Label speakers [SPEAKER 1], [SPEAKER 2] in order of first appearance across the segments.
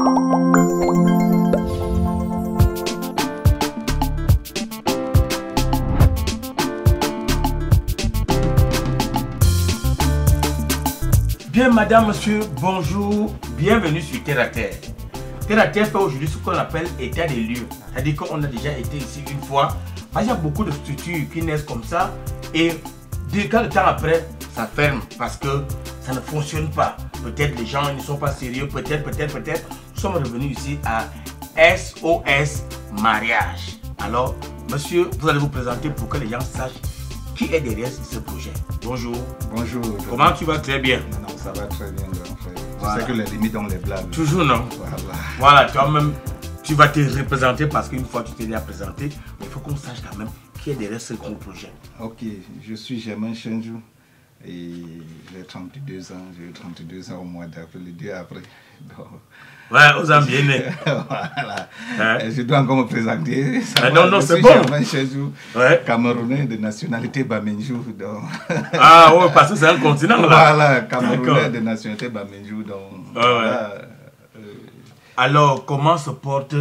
[SPEAKER 1] Bien, madame, monsieur, bonjour, bienvenue sur Terre à Terre. Terre à Terre fait aujourd'hui ce qu'on appelle état des lieux. C'est-à-dire qu'on a déjà été ici une fois. Il y a beaucoup de structures qui naissent comme ça et quand le temps après, ça ferme parce que ça ne fonctionne pas. Peut-être les gens ne sont pas sérieux, peut-être. Nous sommes revenus ici à SOS Mariage. Alors, monsieur, vous allez vous présenter pour que les gens sachent qui est derrière ce projet. Bonjour.
[SPEAKER 2] Bonjour.
[SPEAKER 1] Comment tu vas? Très bien.
[SPEAKER 2] Non, ça va très bien, grand frère.
[SPEAKER 1] Voilà.
[SPEAKER 2] Tu sais que les limites ont les blagues.
[SPEAKER 1] Toujours non. Voilà, toi-même, tu vas te représenter parce qu'une fois tu t'es déjà présenté, mais il faut qu'on sache quand même qui est derrière ce gros projet.
[SPEAKER 2] Ok, je suis Germain Chenjou et j'ai 32 ans. J'ai eu 32 ans au mois d'avril, le 2 avril. Donc...
[SPEAKER 1] Ouais, aux hommes bien nés.
[SPEAKER 2] Voilà. Je dois encore me présenter.
[SPEAKER 1] Non, c'est bon.
[SPEAKER 2] Germain Chenjou,
[SPEAKER 1] ouais.
[SPEAKER 2] Camerounais de nationalité Bamenjou. Donc...
[SPEAKER 1] Ah ouais, parce que c'est un continent là.
[SPEAKER 2] Voilà, Camerounais de nationalité Bamenjou. Donc, voilà.
[SPEAKER 1] Alors, comment se porte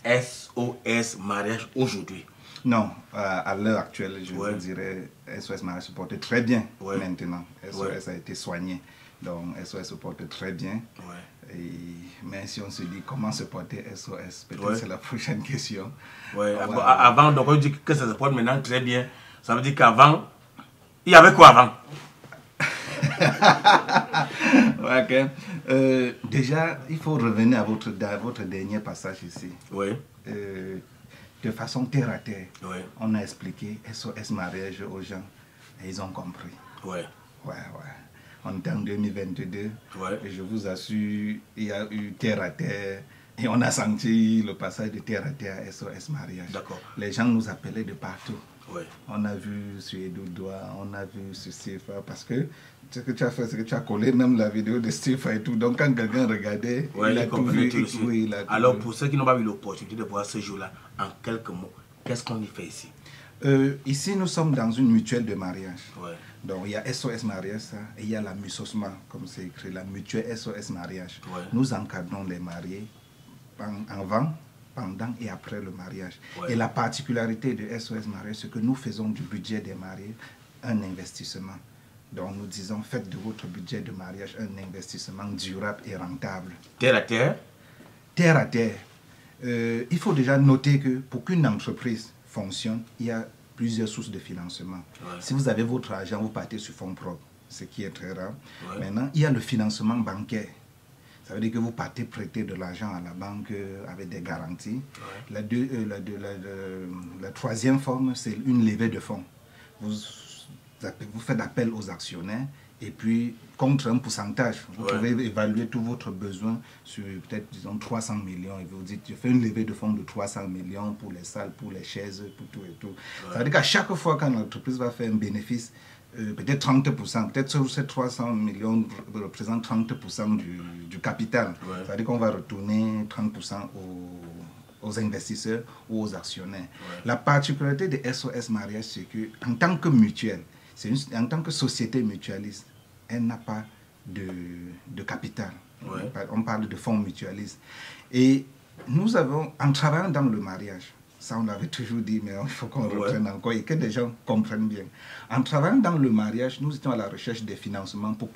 [SPEAKER 1] SOS Mariage aujourd'hui?
[SPEAKER 2] Non, à l'heure actuelle, je vous dirais SOS Mariage se porte très bien maintenant. SOS a été soigné, donc SOS se porte très bien. Mais si on se dit comment se porter SOS, peut-être c'est la prochaine question.
[SPEAKER 1] Avant, donc on dit que ça se porte maintenant très bien. Ça veut dire qu'avant, il y avait quoi avant?
[SPEAKER 2] Déjà, il faut revenir à votre dernier passage ici. De façon terre à terre, on a expliqué SOS Mariage aux gens et ils ont compris. On est en 2022 et je vous assure, il y a eu terre à terre et on a senti le passage de terre à terre à SOS Mariage. Les gens nous appelaient de partout. On a vu sur Edoudoua, on a vu sur Stifa, parce que ce que tu as fait, c'est que tu as collé même la vidéo de Stifa et tout. Donc quand quelqu'un regardait, il a tout vu.
[SPEAKER 1] Alors pour ceux qui n'ont pas eu l'opportunité de voir ce jour-là, en quelques mots, qu'est-ce qu'on y fait ici?
[SPEAKER 2] Ici, nous sommes dans une mutuelle de mariage. Donc il y a SOS Mariage et il y a la MUSOSMA, comme c'est écrit, la mutuelle SOS Mariage. Nous encadrons les mariés avant, pendant et après le mariage. Et la particularité de SOS Mariage, c'est que nous faisons du budget des mariés un investissement. Donc nous disons, faites de votre budget de mariage un investissement durable et rentable.
[SPEAKER 1] Terre à terre?
[SPEAKER 2] Terre à terre. Il faut déjà noter que pour qu'une entreprise fonctionne, il y a plusieurs sources de financement. Si vous avez votre argent, vous partez sur fonds propres, ce qui est très rare. Maintenant, il y a le financement bancaire. Ça veut dire que vous partez prêter de l'argent à la banque avec des garanties. La troisième forme, c'est une levée de fonds. Vous faites appel aux actionnaires et puis contre un pourcentage, vous pouvez évaluer tout votre besoin sur peut-être, disons, 300 millions. Et vous dites, je fais une levée de fonds de 300 millions pour les salles, pour les chaises, pour tout et tout. Ça veut dire qu'à chaque fois quand l'entreprise va faire un bénéfice, peut-être 30%, peut-être sur ces 300 millions représentent 30% du capital. Ça veut dire qu'on va retourner 30% aux investisseurs ou aux actionnaires. La particularité de SOS Mariage, c'est qu'en tant que mutuelle, en tant que société mutualiste, elle n'a pas de capital. On parle de fonds mutualistes. Et nous avons, en travaillant dans le mariage, ça on l'avait toujours dit, mais il faut qu'on reprenne encore et que les gens comprennent bien. En travaillant dans le mariage, nous étions à la recherche des financements pour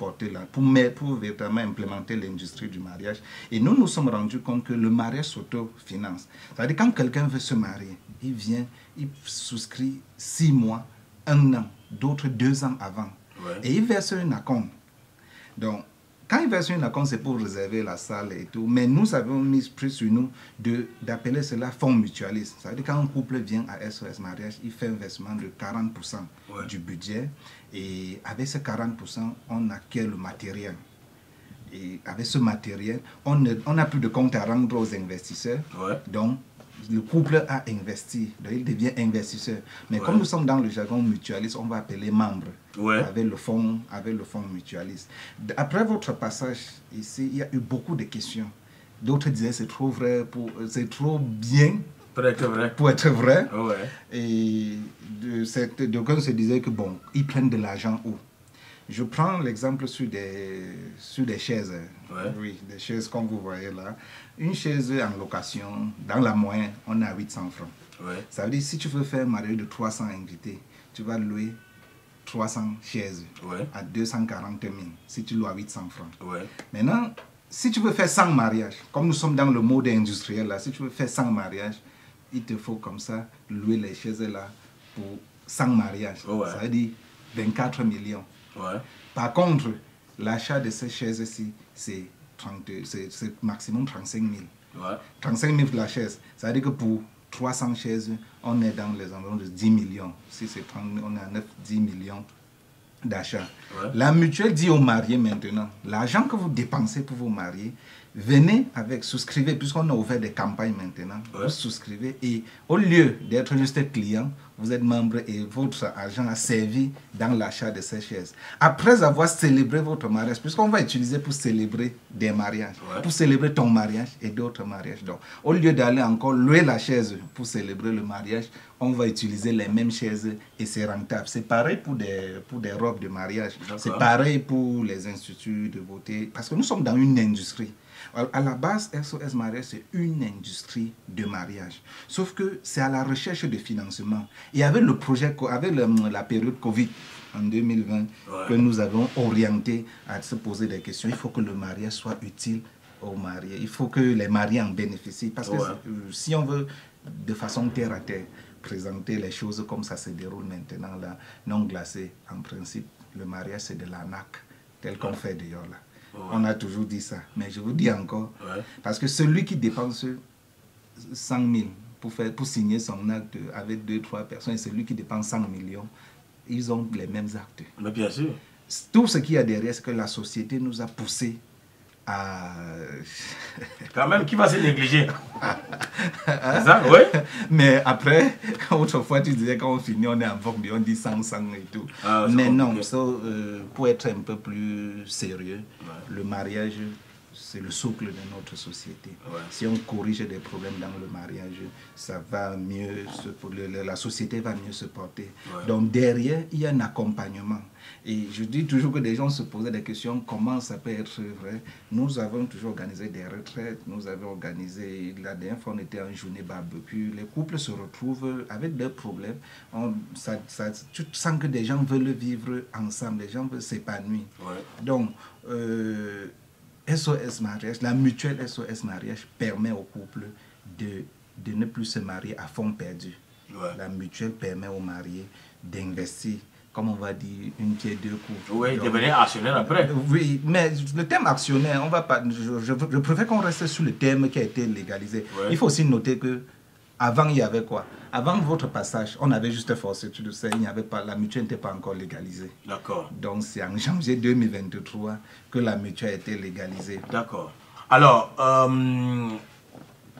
[SPEAKER 2] véritablement implémenter l'industrie du mariage. Et nous nous sommes rendus compte que le mariage s'autofinance. C'est-à-dire quand quelqu'un veut se marier, il vient, il souscrit 6 mois, 1 an, d'autres 2 ans avant. Et il verse un acompte. Donc, quand il verse un acompte, c'est pour réserver la salle et tout. Mais nous avons mis pris sur nous d'appeler cela fonds mutualiste. Ça veut dire quand un couple vient à SOS Mariage, il fait un versement de 40% du budget. Et avec ce 40%, on acquiert le matériel. Et avec ce matériel, on n'a plus de compte à rendre aux investisseurs. Donc, le couple a investi, donc il devient investisseur. Mais comme nous sommes dans le jargon mutualiste, on va appeler membre avec le fonds mutualiste. Après votre passage ici, il y a eu beaucoup de questions. D'autres disaient c'est trop vrai, c'est trop bien pour être vrai. Et d'aucuns se disaient que bon, ils prennent de l'argent où? Je prends l'exemple sur des chaises.
[SPEAKER 1] Ouais.
[SPEAKER 2] Oui, des chaises comme vous voyez là. Une chaise en location, dans la moyenne, on est à 800 francs.
[SPEAKER 1] Ouais.
[SPEAKER 2] Ça veut dire si tu veux faire un mariage de 300 invités, tu vas louer 300 chaises à 240 000 si tu loues à 800 francs.
[SPEAKER 1] Ouais.
[SPEAKER 2] Maintenant, si tu veux faire 100 mariages, comme nous sommes dans le mode industriel là, si tu veux faire 100 mariages, il te faut comme ça louer les chaises là pour 100 mariages.
[SPEAKER 1] Ouais.
[SPEAKER 2] Ça veut dire 24 millions.
[SPEAKER 1] Ouais.
[SPEAKER 2] Par contre, l'achat de ces chaises-ci, c'est maximum 35 000.
[SPEAKER 1] Ouais.
[SPEAKER 2] 35 000 la chaise. Ça veut dire que pour 300 chaises, on est dans les environs de 10 millions. Si c'est 30, on est à 9-10 millions d'achat.
[SPEAKER 1] Ouais.
[SPEAKER 2] La mutuelle dit aux mariés maintenant, l'argent que vous dépensez pour vous marier, venez avec, souscrivez, puisqu'on a ouvert des campagnes maintenant,
[SPEAKER 1] ouais.
[SPEAKER 2] Vous souscrivez et au lieu d'être juste client, vous êtes membre et votre argent a servi dans l'achat de ces chaises. Après avoir célébré votre mariage, puisqu'on va utiliser pour célébrer des mariages,
[SPEAKER 1] ouais.
[SPEAKER 2] Pour célébrer ton mariage et d'autres mariages. Donc, au lieu d'aller encore louer la chaise pour célébrer le mariage, on va utiliser les mêmes chaises et c'est rentable. C'est pareil pour des robes de mariage. C'est pareil pour les instituts de beauté. Parce que nous sommes dans une industrie. À la base, SOS Mariage, c'est une industrie de mariage. Sauf que c'est à la recherche de financement. Et avec le projet, avec la période Covid en 2020, ouais. Que nous avons orienté à se poser des questions, il faut que le mariage soit utile aux mariés. Il faut que les mariés en bénéficient. Parce que si on veut, de façon terre à terre, présenter les choses comme ça se déroule maintenant, là, non glacé, en principe, le mariage, c'est de l'arnaque, tel qu'on fait dehors là. On a toujours dit ça, mais je vous dis encore, parce que celui qui dépense 100 000 pour signer son acte avec 2-3 personnes, et celui qui dépense 100 millions, ils ont les mêmes actes.
[SPEAKER 1] Mais bien sûr.
[SPEAKER 2] Tout ce qu'il y a derrière, c'est que la société nous a poussés à...
[SPEAKER 1] Quand même, qui va se négliger? C'est ça, oui.
[SPEAKER 2] Mais après, autrefois, tu disais quand on finit, on est en forme, on dit 100 et tout. Ah, mais non, pour être un peu plus sérieux, le mariage, c'est le socle de notre société. Si on corrige des problèmes dans le mariage, ça va mieux, la société va mieux se porter. Donc derrière, il y a un accompagnement. Et je dis toujours que des gens se posaient des questions, comment ça peut être vrai? Nous avons toujours organisé des retraites, nous avons organisé, la dernière fois on était en journée barbecue, les couples se retrouvent avec des problèmes. Tu sens que des gens veulent vivre ensemble, des gens veulent s'épanouir. Donc, SOS Mariage, la mutuelle SOS Mariage permet aux couples de ne plus se marier à fond perdu. La mutuelle permet aux mariés d'investir, comme on va dire, une pierre deux coups.
[SPEAKER 1] Oui, devenir actionnaire après.
[SPEAKER 2] Oui, mais le terme actionnaire, on va pas, je préfère qu'on reste sur le terme qui a été légalisé. Il faut aussi noter que avant, il y avait quoi? Avant votre passage, on avait juste forcé, tu le sais, il n'y avait pas, la mutuelle n'était pas encore légalisée. D'accord. Donc c'est en janvier 2023 que la mutuelle a été légalisée.
[SPEAKER 1] D'accord. Alors,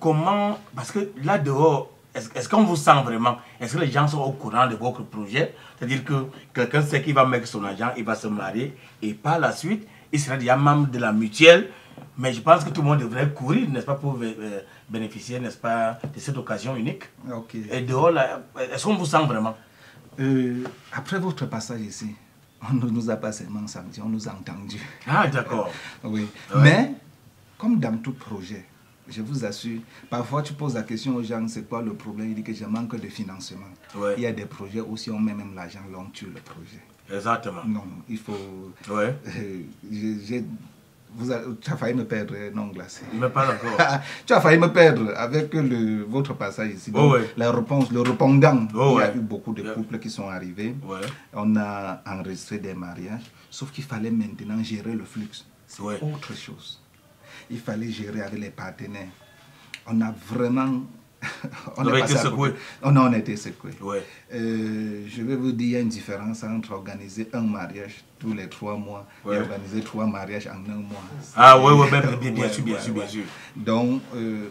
[SPEAKER 1] comment, parce que là dehors, est-ce qu'on vous sent vraiment, est-ce que les gens sont au courant de votre projet? C'est-à-dire que quelqu'un sait qu'il va mettre son argent, il va se marier, et par la suite, il sera déjà membre de la mutuelle. Mais je pense que tout le monde devrait courir, n'est-ce pas, pour bénéficier, n'est-ce pas, de cette occasion unique. Et dehors, est-ce qu'on vous sent vraiment?
[SPEAKER 2] Après votre passage ici, on ne nous a pas seulement senti, on nous a entendus.
[SPEAKER 1] Ah, d'accord.
[SPEAKER 2] Oui. Mais, comme dans tout projet, je vous assure, parfois tu poses la question aux gens, c'est quoi le problème? Il dit que je manque de financement. Il y a des projets où si on met même l'argent, l'on tue le projet.
[SPEAKER 1] Exactement.
[SPEAKER 2] Non, il faut... tu as failli me perdre, non glacé.
[SPEAKER 1] Mais pas encore.
[SPEAKER 2] Tu as failli me perdre avec votre passage ici. Donc, la réponse, le répondant, il y a eu beaucoup de couples qui sont arrivés. On a enregistré des mariages, sauf qu'il fallait maintenant gérer le flux. C'est autre chose. Il fallait gérer avec les partenaires. On a vraiment... on a été secoué. On a été secoué. Je vais vous dire, il y a une différence entre organiser un mariage tous les 3 mois et organiser 3 mariages en 1 mois.
[SPEAKER 1] Ah oui, bien sûr.
[SPEAKER 2] Donc,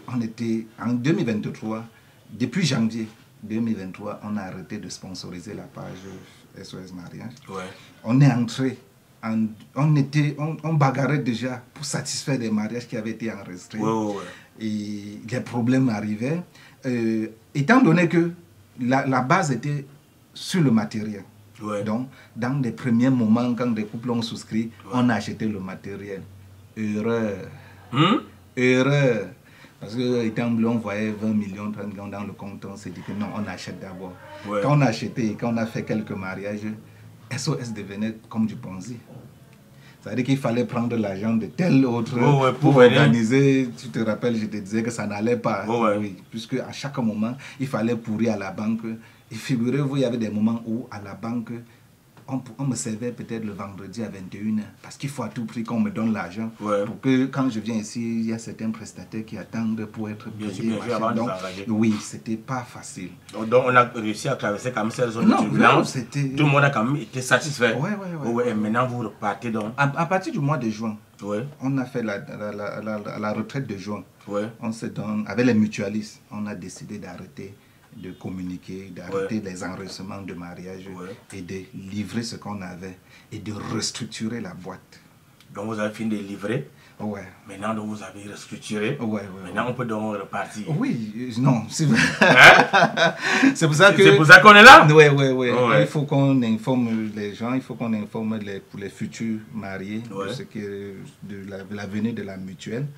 [SPEAKER 2] on était en 2023, depuis janvier 2023, on a arrêté de sponsoriser la page SOS Mariage. On est entré, on bagarrait déjà pour satisfaire des mariages qui avaient été enregistrés. Et les problèmes arrivaient. Étant donné que la base était sur le matériel,
[SPEAKER 1] Ouais.
[SPEAKER 2] Donc, dans les premiers moments, quand des couples ont souscrit, on a acheté le matériel. Erreur. Erreur. Parce qu'étant bleu, on voyait 20 millions, 30 millions dans le compte. On s'est dit que non, on achète d'abord.
[SPEAKER 1] Ouais.
[SPEAKER 2] Quand on a acheté et quand on a fait quelques mariages, SOS devenait comme du Ponzi. C'est-à-dire qu'il fallait prendre l'argent de tel autre pour organiser. Tu te rappelles, je te disais que ça n'allait pas. Oui, puisque à chaque moment, il fallait pourrir à la banque. Et figurez-vous, il y avait des moments où à la banque, on me servait peut-être le vendredi à 21h. Parce qu'il faut à tout prix qu'on me donne l'argent. Pour que quand je viens ici, il y a certains prestataires qui attendent pour être payés. Donc, oui, c'était pas facile.
[SPEAKER 1] Donc on a réussi à traverser comme ça zone de turbulence. Tout le monde a quand même été satisfait. Et maintenant vous repartez donc.
[SPEAKER 2] À partir du mois de juin, on a fait la retraite de juin. On se donne, avec les mutualistes, on a décidé d'arrêter de communiquer, d'arrêter les enregistrements de mariage et de livrer ce qu'on avait et de restructurer la boîte.
[SPEAKER 1] Donc vous avez fini de livrer. Maintenant donc vous avez restructuré. Maintenant on peut donc repartir.
[SPEAKER 2] Oui, non, c'est vrai. C'est pour ça que...
[SPEAKER 1] C'est pour ça qu'on est là.
[SPEAKER 2] Il faut qu'on informe les gens, il faut qu'on informe pour les futurs mariés de ce que de la venue de la mutuelle.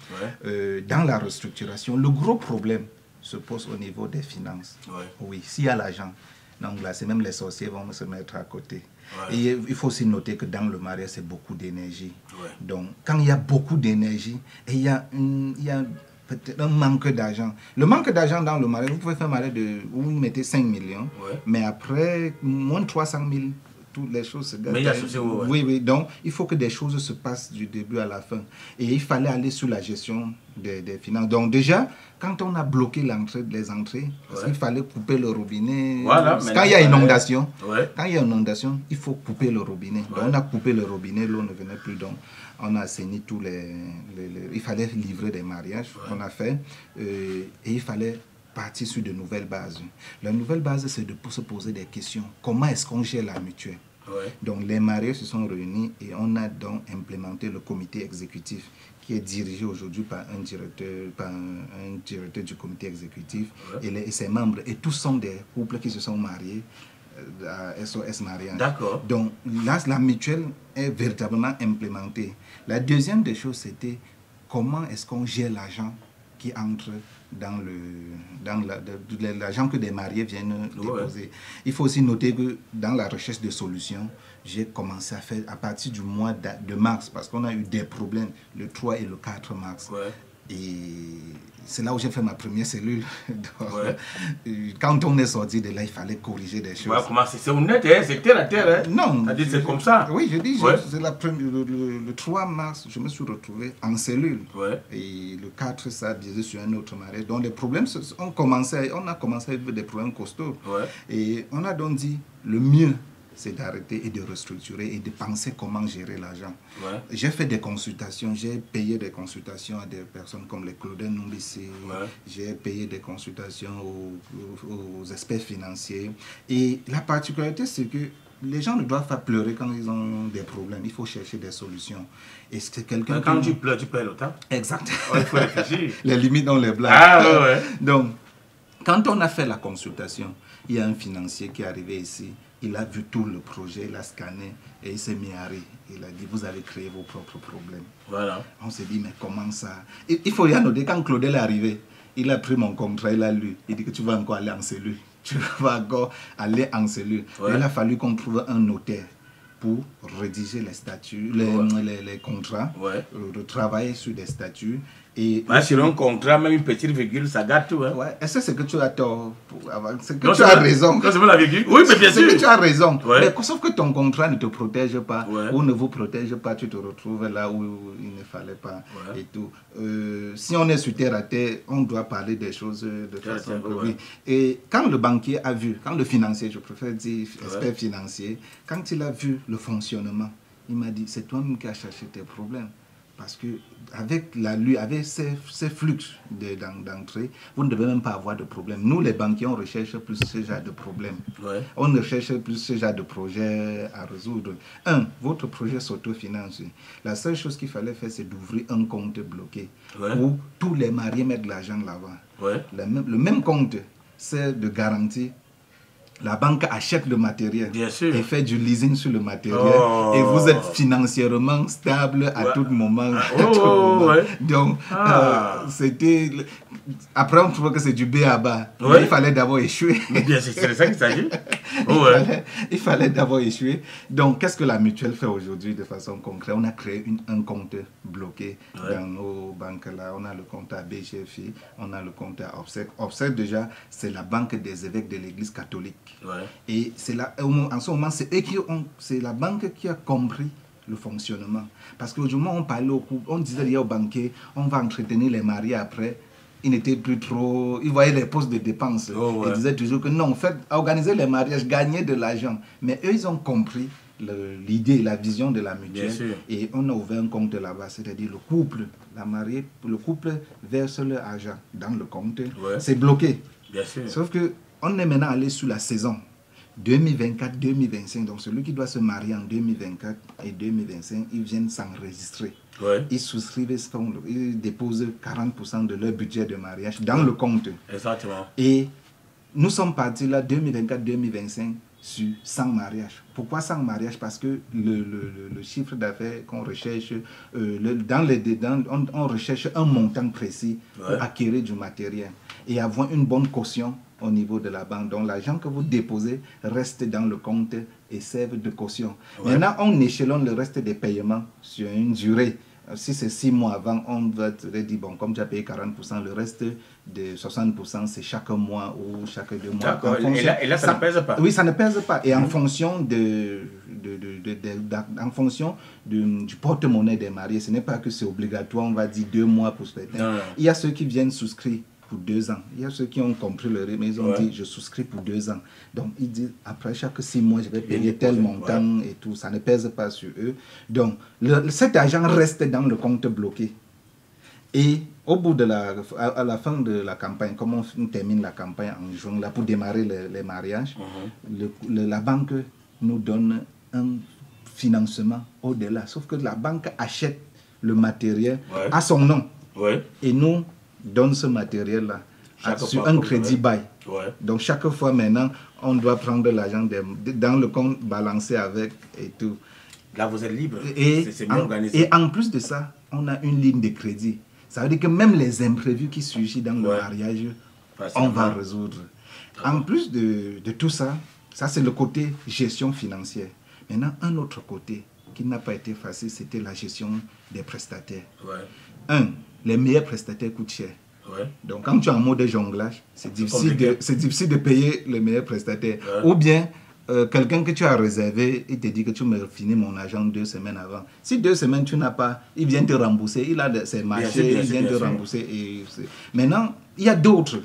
[SPEAKER 2] Dans la restructuration, le gros problème se pose au niveau des finances. Oui, s'il y a l'argent, donc là, c'est même les sorciers vont se mettre à côté. Et il faut aussi noter que dans le mariage, c'est beaucoup d'énergie. Donc, quand il y a beaucoup d'énergie, et il y a peut-être un manque d'argent. Le manque d'argent dans le mariage, vous pouvez faire un mariage où vous mettez 5 millions, mais après, moins de 300 000, toutes les choses se gâtent.
[SPEAKER 1] Mais il y a ceci,
[SPEAKER 2] oui, donc il faut que des choses se passent du début à la fin. Et il fallait aller sur la gestion des finances. Donc déjà, quand on a bloqué les entrées, parce qu'il fallait couper le robinet. Quand il y a inondation, il faut couper le robinet. Donc on a coupé le robinet, l'eau ne venait plus. Donc on a assaini tous il fallait livrer des mariages. On a fait. Et il fallait partir sur de nouvelles bases. La nouvelle base, c'est de se poser des questions. Comment est-ce qu'on gère la mutuelle? Donc les mariés se sont réunis et on a donc implémenté le comité exécutif qui est dirigé aujourd'hui par un directeur du comité exécutif et ses membres. Et tous sont des couples qui se sont mariés à SOS Mariage.
[SPEAKER 1] D'accord.
[SPEAKER 2] Donc là, la mutuelle est véritablement implémentée. La deuxième des choses, c'était comment est-ce qu'on gère l'argent qui entre dans l'argent que des mariés viennent déposer. Il faut aussi noter que dans la recherche de solutions, j'ai commencé à faire à partir du mois de mars, parce qu'on a eu des problèmes le 3 et le 4 mars. Et c'est là où j'ai fait ma première cellule. Donc, quand on est sorti de là, il fallait corriger des choses.
[SPEAKER 1] Comment c'est honnête, c'est terre à terre.
[SPEAKER 2] Non.
[SPEAKER 1] C'est comme ça.
[SPEAKER 2] Oui, je dis, le 3 mars, je me suis retrouvé en cellule. Et le 4, ça disait sur un autre mariage. Donc les problèmes, on a commencé à vivre des problèmes costauds. Et on a donc dit, le mieux, c'est d'arrêter et de restructurer et de penser comment gérer l'argent. J'ai fait des consultations, j'ai payé des consultations à des personnes comme les Claudin Numbissi, j'ai payé des consultations aux experts financiers. Et la particularité, c'est que les gens ne doivent pas pleurer quand ils ont des problèmes. Il faut chercher des solutions. Et c'est quelqu'un
[SPEAKER 1] quand tu pleures, tu perds le temps.
[SPEAKER 2] Exact.
[SPEAKER 1] Il faut réfléchir.
[SPEAKER 2] Les limites dans les blagues. Donc, quand on a fait la consultation, il y a un financier qui est arrivé ici. Il a vu tout le projet, il a scanné et il s'est mis à rire. Il a dit, vous avez créé vos propres problèmes. On s'est dit, mais comment ça? Il faut rien noter, quand Claudel est arrivé, il a pris mon contrat, il a lu. Il dit que tu vas encore aller en cellule. Tu vas encore aller en cellule. Il a fallu qu'on trouve un notaire pour rédiger les statuts, les contrats, de travailler sur des statuts. Et
[SPEAKER 1] sur un contrat, même une petite virgule, ça gâte tout.
[SPEAKER 2] Est-ce que c'est que tu as tort? C'est que tu as raison.
[SPEAKER 1] C'est la virgule. Oui, mais bien sûr.
[SPEAKER 2] C'est que tu as raison. Mais sauf que ton contrat ne te protège pas, ou ne vous protège pas, tu te retrouves là où il ne fallait pas. Et tout. Si on est sur terre à terre, on doit parler des choses de façon... Et quand le banquier a vu, quand le financier, je préfère dire expert financier, quand il a vu le fonctionnement, il m'a dit, c'est toi-même qui as cherché tes problèmes. Parce que avec ces flux d'entrée, vous ne devez même pas avoir de problème. Nous, les banquiers, on recherche plus ce genre de problème. On recherche plus ce genre de projet à résoudre. Votre projet s'autofinance. La seule chose qu'il fallait faire, c'est d'ouvrir un compte bloqué où tous les mariés mettent de l'argent là-bas. Le même compte, c'est de garantir La banque achète le matériel
[SPEAKER 1] et
[SPEAKER 2] fait du leasing sur le matériel et vous êtes financièrement stable à tout moment. Donc, c'était... Après, on trouve que c'est du B à bas. Il fallait d'abord échouer.
[SPEAKER 1] C'est ça qu'il s'agit.
[SPEAKER 2] Il fallait d'abord échouer. Donc, qu'est-ce que la mutuelle fait aujourd'hui de façon concrète? On a créé un compte bloqué dans nos banques là. On a le compte à BGFI, on a le compte à OBSEC. OBSEC, déjà, c'est la banque des évêques de l'Église catholique. Et c'est là, en ce moment, c'est la banque qui a compris le fonctionnement. Parce qu'aujourd'hui, on parlait on disait aux banquiers, on va entretenir les mariés après. Ils n'étaient plus trop... Ils voyaient les postes de dépenses. Ils disaient toujours que non, faites organiser les mariages, gagner de l'argent. Mais eux, ils ont compris l'idée, la vision de la mutuelle. Et on a ouvert un compte là-bas. C'est-à-dire le couple, la mariée, le couple verse leur argent dans le compte. C'est bloqué. Sauf qu'on est maintenant allé sur la saison 2024-2025. Donc celui qui doit se marier en 2024 et 2025, ils viennent s'enregistrer. Ils souscrivent, ils déposent 40% de leur budget de mariage dans le compte.
[SPEAKER 1] Exactement.
[SPEAKER 2] Et nous sommes partis là 2024-2025 sur 100 mariages. Pourquoi 100 mariages? Parce que le chiffre d'affaires qu'on recherche, on recherche un montant précis pour acquérir du matériel et avoir une bonne caution au niveau de la banque. Donc l'argent que vous déposez reste dans le compte et sert de caution. Maintenant, on échelonne le reste des paiements sur une durée. Si c'est 6 mois avant, on va te dire, bon, comme tu as payé 40%, le reste de 60%, c'est chaque mois ou chaque 2 mois.
[SPEAKER 1] D'accord, et là, ça ne pèse pas.
[SPEAKER 2] Oui, ça ne pèse pas. Et en fonction, en fonction du porte-monnaie des mariés, ce n'est pas que c'est obligatoire, on va dire 2 mois pour se faire. Il y a ceux qui viennent souscrire pour 2 ans. Il y a ceux qui ont compris le rythme, ils ont dit je souscris pour 2 ans. Donc ils disent après chaque 6 mois je vais payer tel montant et tout, ça ne pèse pas sur eux. Donc cet argent reste dans le compte bloqué. Et au bout de à la fin de la campagne, comme on termine la campagne en juin là pour démarrer les mariages, la banque nous donne un financement au-delà. Sauf que la banque achète le matériel à son nom. Et nous donne ce matériel-là sur un crédit bail. Donc chaque fois maintenant, on doit prendre l'argent dans le compte, balancer avec et tout.
[SPEAKER 1] Là, vous êtes libre.
[SPEAKER 2] C'est bien organisé. Et en plus de ça, on a une ligne de crédit. Ça veut dire que même les imprévus qui surgissent dans le mariage, on va résoudre. En plus de tout ça, ça c'est le côté gestion financière. Maintenant, un autre côté qui n'a pas été facile, c'était la gestion des prestataires. Les meilleurs prestataires coûtent cher. Donc quand tu es en mode jonglage, c'est difficile de payer les meilleurs prestataires. Ou bien, quelqu'un que tu as réservé, il te dit que tu me finis mon argent 2 semaines avant. Si 2 semaines tu n'as pas, il vient te rembourser. Il a ses marchés, il vient te rembourser. Maintenant, il y a d'autres.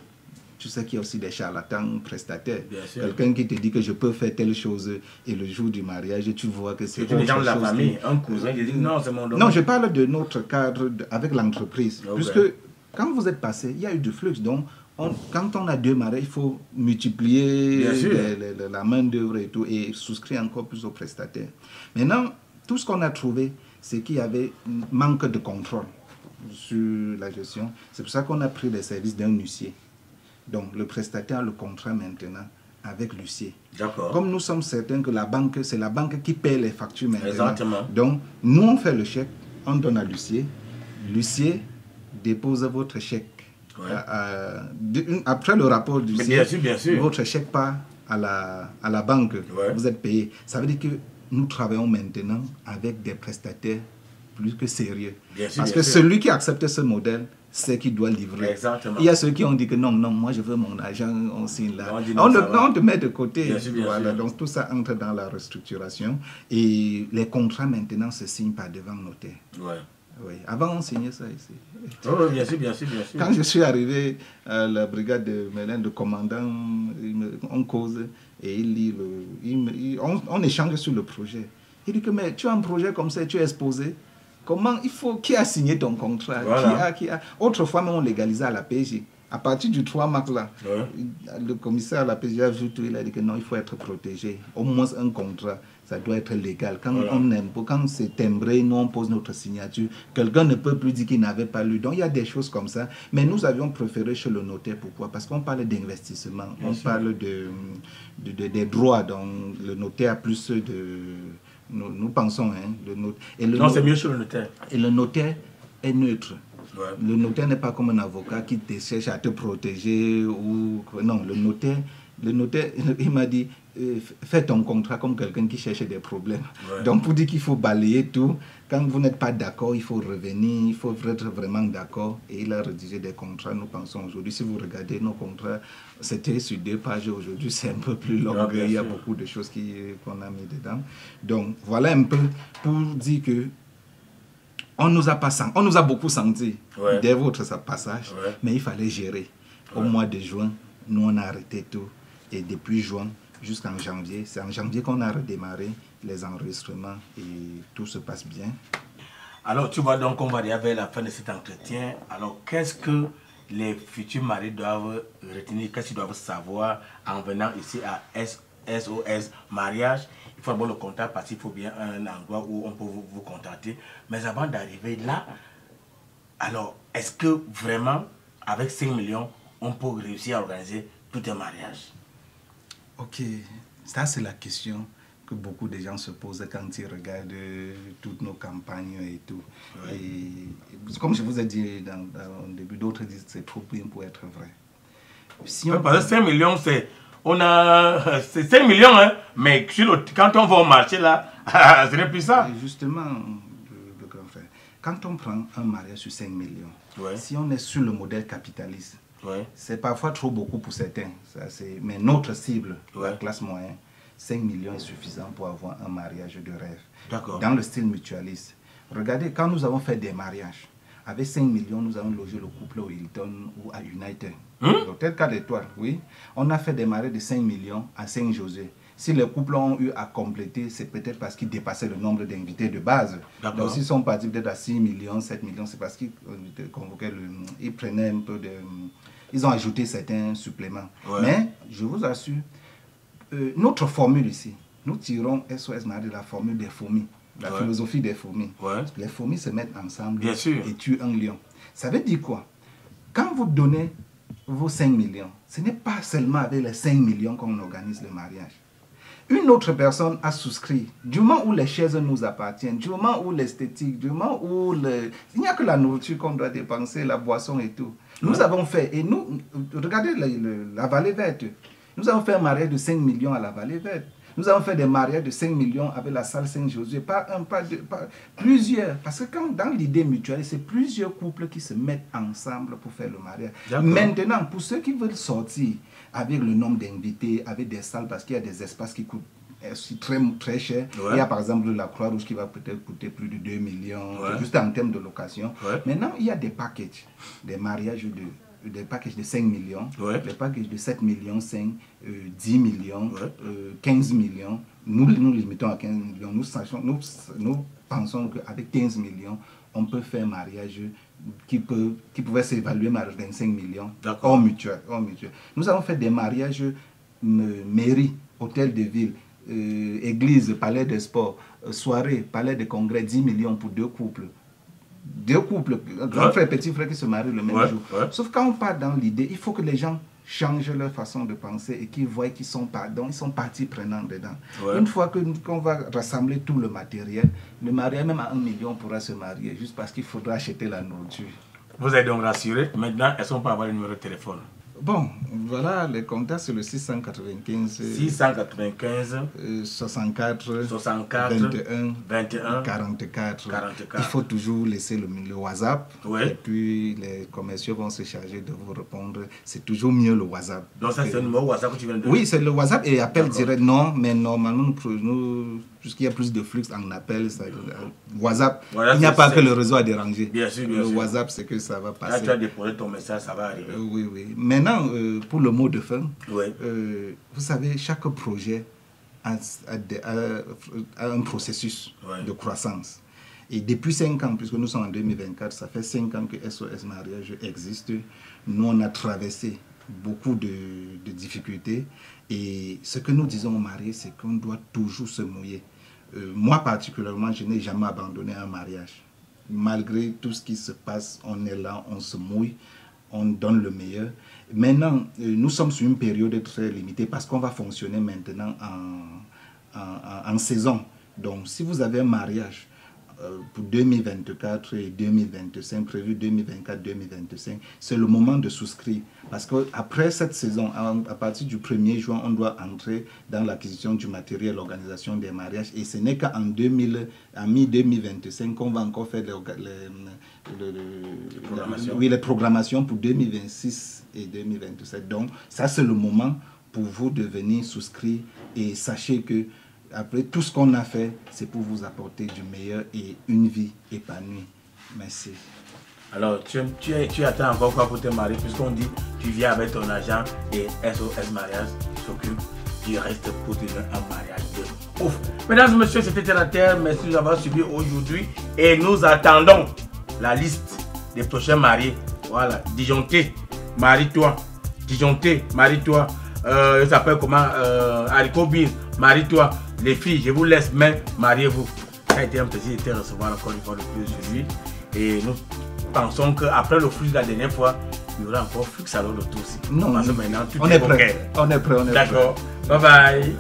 [SPEAKER 2] Tu sais qu'il y a aussi des charlatans prestataires. Quelqu'un qui te dit que je peux faire telle chose et le jour du mariage, tu vois que c'est autre chose.
[SPEAKER 1] Les gens de la famille, un cousin, il dit non, c'est mon domaine.
[SPEAKER 2] Non, je parle de notre cadre avec l'entreprise. Puisque quand vous êtes passé, il y a eu du flux. Donc, quand on a 2 mariages, il faut multiplier la main d'œuvre et tout et souscrire encore plus aux prestataires. Maintenant, tout ce qu'on a trouvé, c'est qu'il y avait un manque de contrôle sur la gestion. C'est pour ça qu'on a pris les services d'un huissier. Donc, le prestataire a le contrat maintenant avec l'huissier. Comme nous sommes certains que la banque, c'est la banque qui paie les factures maintenant.
[SPEAKER 1] Exactement.
[SPEAKER 2] Donc, nous, on fait le chèque, on donne à l'huissier. L'huissier dépose votre chèque. Après le rapport du l'huissier, votre chèque part à la banque. Vous êtes payé. Ça veut dire que nous travaillons maintenant avec des prestataires plus que sérieux. Parce que celui qui accepte ce modèle, c'est qu'il doit livrer.
[SPEAKER 1] Exactement.
[SPEAKER 2] Il y a ceux qui ont dit que non, moi je veux mon argent, on signe là. On te met de côté. Donc tout ça entre dans la restructuration. Et les contrats maintenant se signent par devant notaire. Avant on signait ça ici.
[SPEAKER 1] Bien sûr.
[SPEAKER 2] Quand je suis arrivé à la brigade de Mélène, de commandant, on cause et il lit on échange sur le projet. Il dit que mais tu as un projet comme ça, tu es exposé. Comment qui a signé ton contrat? Qui a... Autrefois, même on légalisait à la PJ. À partir du 3 mars, là, le commissaire à la PJ a vu tout, il a dit que non, il faut être protégé. Au moins un contrat. ça doit être légal. Quand quand c'est timbré, nous on pose notre signature. Quelqu'un ne peut plus dire qu'il n'avait pas lu. Donc il y a des choses comme ça. Mais nous avions préféré chez le notaire. Pourquoi? Parce qu'on parle d'investissement. On parle des droits. Donc le notaire a plus de... Nous pensons, hein,
[SPEAKER 1] non, c'est mieux chez le notaire.
[SPEAKER 2] Et le notaire est neutre.
[SPEAKER 1] Ouais.
[SPEAKER 2] Le notaire n'est pas comme un avocat qui te cherche à te protéger. Non, le notaire, il m'a dit, fais ton contrat comme quelqu'un qui cherche des problèmes. Ouais. Donc pour dire qu'il faut balayer tout, quand vous n'êtes pas d'accord, il faut revenir, il faut être vraiment d'accord. Et il a rédigé des contrats, nous pensons aujourd'hui. Si vous regardez nos contrats, c'était sur 2 pages, aujourd'hui c'est un peu plus long. Il y a beaucoup de choses qu'on a mis dedans. Donc voilà un peu pour dire que on nous a beaucoup senti dès votre passage, mais il fallait gérer. Au mois de juin, nous on a arrêté tout. Et depuis juin jusqu'en janvier, c'est en janvier qu'on a redémarré les enregistrements et tout se passe bien.
[SPEAKER 1] Alors tu vois, donc on va arriver à la fin de cet entretien. Alors qu'est-ce que les futurs maris doivent retenir, qu'est-ce qu'ils doivent savoir en venant ici à SOS Mariage? Il faut avoir le contact parce qu'il faut bien un endroit où on peut vous contacter. Mais avant d'arriver là, alors est-ce que vraiment avec 5 millions, on peut réussir à organiser tout un mariage?
[SPEAKER 2] Ok, ça c'est la question que beaucoup de gens se posent quand ils regardent toutes nos campagnes et tout. Ouais. Et comme je vous ai dit au début, d'autres disent que c'est trop bien pour être vrai. Si on...
[SPEAKER 1] Parce que 5 millions, c'est 5 millions, hein, mais quand on va au marché là, ce n'est plus ça.
[SPEAKER 2] Et justement, le grand frère, quand on prend un mariage sur 5 millions, si on est sur le modèle capitaliste, c'est parfois trop beaucoup pour certains. Mais notre cible, la classe moyenne, 5 millions est suffisant pour avoir un mariage de rêve. Dans le style mutualiste. Regardez, quand nous avons fait des mariages, avec 5 millions, nous avons logé le couple au Hilton ou à United. L'hôtel 4 étoiles, oui. On a fait des mariages de 5 millions à Saint-José. Si les couples ont eu à compléter, c'est peut-être parce qu'ils dépassaient le nombre d'invités de base. Donc s'ils sont partis peut-être à 6 millions, 7 millions, c'est parce qu'ils convoquaient ils prenaient un peu de... Ils ont ajouté certains suppléments. Mais je vous assure, notre formule ici, nous tirons SOS Mariage de la formule des fourmis, la philosophie des fourmis. Les fourmis se mettent ensemble et tuent un lion. Ça veut dire quoi? Quand vous donnez vos 5 millions, ce n'est pas seulement avec les 5 millions qu'on organise le mariage. Une autre personne a souscrit. Du moment où les chaises nous appartiennent, du moment où l'esthétique, du moment où il n'y a que la nourriture qu'on doit dépenser, la boisson et tout. Nous avons fait, et nous, regardez la Vallée Verte. Nous avons fait un mariage de 5 millions à la Vallée Verte. Nous avons fait des mariages de 5 millions avec la salle Saint-Josué. Pas un, pas deux, pas plusieurs. Parce que quand, dans l'idée mutuelle, c'est plusieurs couples qui se mettent ensemble pour faire le mariage. Maintenant, pour ceux qui veulent sortir avec le nombre d'invités, avec des salles, parce qu'il y a des espaces qui coûtent très, très cher. Il y a par exemple la Croix-Rouge qui va peut-être coûter plus de 2 millions, juste en termes de location. Maintenant, il y a des packages, des mariages des packages de 5 millions, des packages de 7 millions, 5, 10 millions, 15 millions. Nous limitons à 15 millions. Nous pensons qu'avec 15 millions, on peut faire un mariage qui pouvait s'évaluer à 25 millions hors mutuel. Nous avons fait des mariages mairie, hôtel de ville, église, palais des sports, soirée, palais de congrès, 10 millions pour 2 couples. 2 couples, grand frère, petit frère qui se marient le même jour. Sauf quand on part dans l'idée, il faut que les gens changent leur façon de penser et qu'ils voient qu'ils sont partie prenante dedans. Une fois qu'on va rassembler tout le matériel, le mariage même à 1 million pourra se marier, juste parce qu'il faudra acheter la nourriture.
[SPEAKER 1] Vous êtes donc rassuré. Maintenant, est-ce qu'on peut avoir le numéro de téléphone?
[SPEAKER 2] Bon, voilà, les contacts c'est le 695 64 21 44. Il faut toujours laisser le WhatsApp et puis les commerciaux vont se charger de vous répondre. C'est toujours mieux le WhatsApp.
[SPEAKER 1] Donc ça c'est le numéro WhatsApp que tu viens de...
[SPEAKER 2] Oui, c'est le WhatsApp et appel direct. Non, mais normalement nous puisqu'il y a plus de flux en appel, WhatsApp, il n'y a pas que le réseau à déranger.
[SPEAKER 1] Bien sûr,
[SPEAKER 2] le WhatsApp, c'est que ça va passer.
[SPEAKER 1] Là, tu as déposé ton message, ça va arriver.
[SPEAKER 2] Oui. Maintenant, pour le mot de fin, vous savez, chaque projet a un processus de croissance. Et depuis 5 ans, puisque nous sommes en 2024, ça fait 5 ans que SOS Mariage existe. Nous, on a traversé beaucoup de difficultés. Et ce que nous disons aux mariés, c'est qu'on doit toujours se mouiller. moi particulièrement, je n'ai jamais abandonné un mariage. Malgré tout ce qui se passe, on est là, on se mouille, on donne le meilleur. Maintenant, nous sommes sur une période très limitée parce qu'on va fonctionner maintenant en saison. Donc, si vous avez un mariage pour 2024 et 2025, prévu 2024-2025, c'est le moment de souscrire. Parce qu'après cette saison, à partir du 1er juin, on doit entrer dans l'acquisition du matériel, l'organisation des mariages. Et ce n'est qu'en mi-2025 qu'on va encore faire les programmations pour 2026 et 2027. Donc, ça, c'est le moment pour vous de venir souscrire. Et sachez que après tout ce qu'on a fait, c'est pour vous apporter du meilleur et une vie épanouie. Merci.
[SPEAKER 1] Alors, tu attends encore quoi pour te marier, puisqu'on dit tu viens avec ton agent et SOS Mariage s'occupe du reste pour te donner un mariage de ouf. Mesdames et messieurs, c'était Terre à Terre. Merci de nous avoir suivis aujourd'hui et nous attendons la liste des prochains mariés. Voilà, disjoncté, marie-toi. Disjoncté, marie-toi. Il s'appelle comment Haricot Bean, marie-toi. Les filles, je vous laisse, mais mariez-vous. Ça a été un plaisir de te recevoir encore une fois le plus aujourd'hui. Et nous pensons qu'après le flux de la dernière fois, il y aura encore flux à l'autre aussi.
[SPEAKER 2] Non,
[SPEAKER 1] parce que maintenant, tout
[SPEAKER 2] on est prêt. On est prêt.
[SPEAKER 1] D'accord. Bye bye.